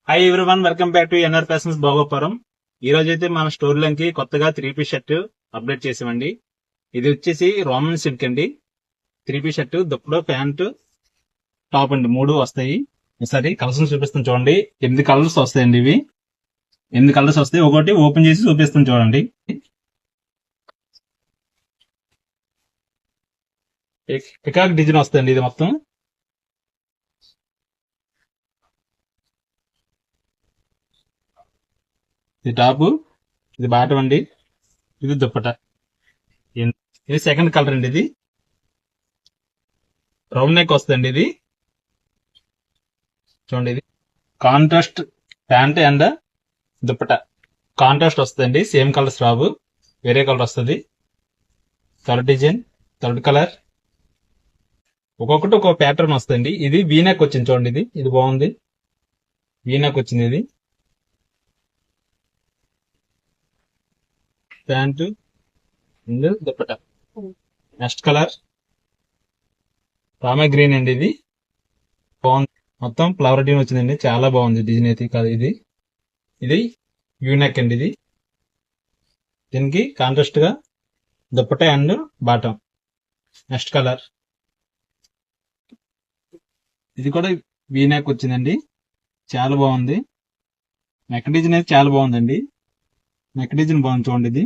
Hi everyone, welcome back to NR fashions Bhogapuram. ఈ రోజు అయితే మన స్టోర్ లోకి కొత్తగా 3 పీస్ షర్ట్ అప్డేట్ చేసామండి. ఇది వచ్చేసి రోమన్ సిల్క్ అండి. 3 పీస్ షర్ట్, దుప్పటో, ప్యాంట్, టాప్ అండి, 3 వస్తాయి. ఒకసారి కలర్స్ చూపిస్తాను చూడండి. 8 కలర్స్ వస్తాయండి. ఇవి 8 కలర్స్ వస్తాయి. ఒకటి ఓపెన్ చేసి చూపిస్తాను చూడండి. పికాక్ డిజైన్ వస్తాయండి. ఇది మొత్తం ఇది టాప్, ఇది బాటం అండి, ఇది దుప్పట. ఇది సెకండ్ కలర్ అండి. ఇది రౌండ్ నెక్ వస్తుందండి. ఇది చూడండి, ఇది contrast pant and dupatta contrast వస్తుందండి. సేమ్ కలర్స్ రావు, వేరే కలర్ వస్తుంది. థర్డ్ డిజైన్, థర్డ్ కలర్, ఒక్కొక్కటి ఒక్కొక్క ప్యాటర్న్ వస్తుంది. ఇది వీనెక్ వచ్చింది చూడండి. ఇది బాగుంది, వీనెక్ వచ్చింది. ఇది pant and dupatta. Next colour Rama green అండి. ఇది బాగుంది, మొత్తం ఫ్లవర్ డిజైన్ వచ్చిందండి. చాలా బాగుంది డిజైన్ అయితే కాదు. ఇది యూనెక్ అండి. ఇది దీనికి కాంట్రాస్ట్ గా dupatta and bottom. Next colour, ఇది కూడా వీనెక్ వచ్చిందండి. చాలా బాగుంది. నెక్ డిజైన్ అయితే చాలా బాగుందండి. నెక్ డిజైన్ బాగుంది చూడండి.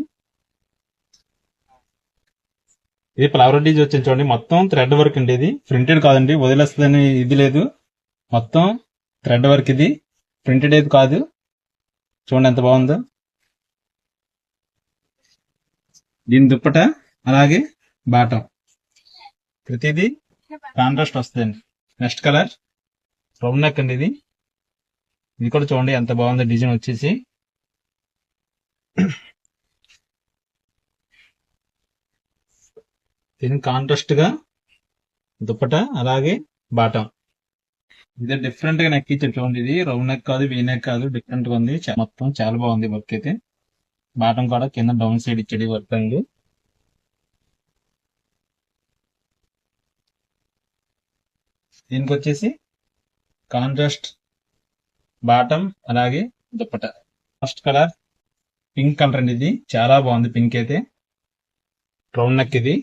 ఇది ఫ్లవర్ డిజైన్ వచ్చింది చూడండి. మొత్తం థ్రెడ్ వర్క్ అండి. ఇది ప్రింటెడ్ కాదండి, వదిలేస్తుందని ఇది లేదు. మొత్తం థ్రెడ్ వర్క్. ఇది ప్రింటెడ్ అయితే కాదు. చూడండి ఎంత బాగుందో. దీని దుప్పట అలాగే బాటం ప్రతిదీ కాంట్రాస్ట్ వస్తుందండి. నెక్స్ట్ కలర్ రౌండ్ నెక్ అండి. ఇది కూడా చూడండి ఎంత బాగుందో డిజైన్ వచ్చేసి. దీనికి కాంట్రాస్ట్ గా దుప్పట అలాగే బాటం. ఇది డిఫరెంట్ గా నెక్ ఇచ్చారు చూడండి. ఇది రౌండ్ నెక్ కాదు, వీ నెక్ కాదు, డిఫరెంట్ గా ఉంది. మొత్తం చాలా బాగుంది వర్క్ అయితే. బాటం కూడా కింద డౌన్ సైడ్ ఇచ్చాడు వర్క్ అండి. దీనికి వచ్చేసి కాంట్రాస్ట్ బాటం అలాగే dupatta. First colour pink colour అండి. ఇది చాలా బాగుంది పింక్ అయితే. Round neck. ఇది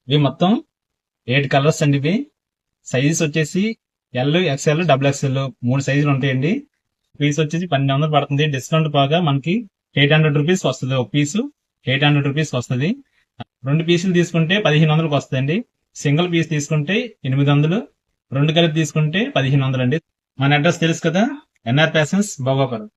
ఇవి మొత్తం 8 కలర్స్ అండి. ఇవి సైజెస్ వచ్చేసి ఎల్, ఎక్స్ఎల్, XXL 3 సైజులు ఉంటాయండి. పీస్ వచ్చేసి 1200 పడుతుంది. డిస్కౌంట్ బాగా మనకి 800 రూపీస్ వస్తుంది. ఒక పీసు 800 రూపీస్ వస్తుంది. 2 పీసులు తీసుకుంటే 1500కి వస్తుందండి. సింగిల్ పీస్ తీసుకుంటే 800, 2 కలిపి తీసుకుంటే 1500 అండి. మన అడ్రస్ తెలుసు కదా, ఎన్ఆర్ ఫ్యాషన్స్ భోగాపురం.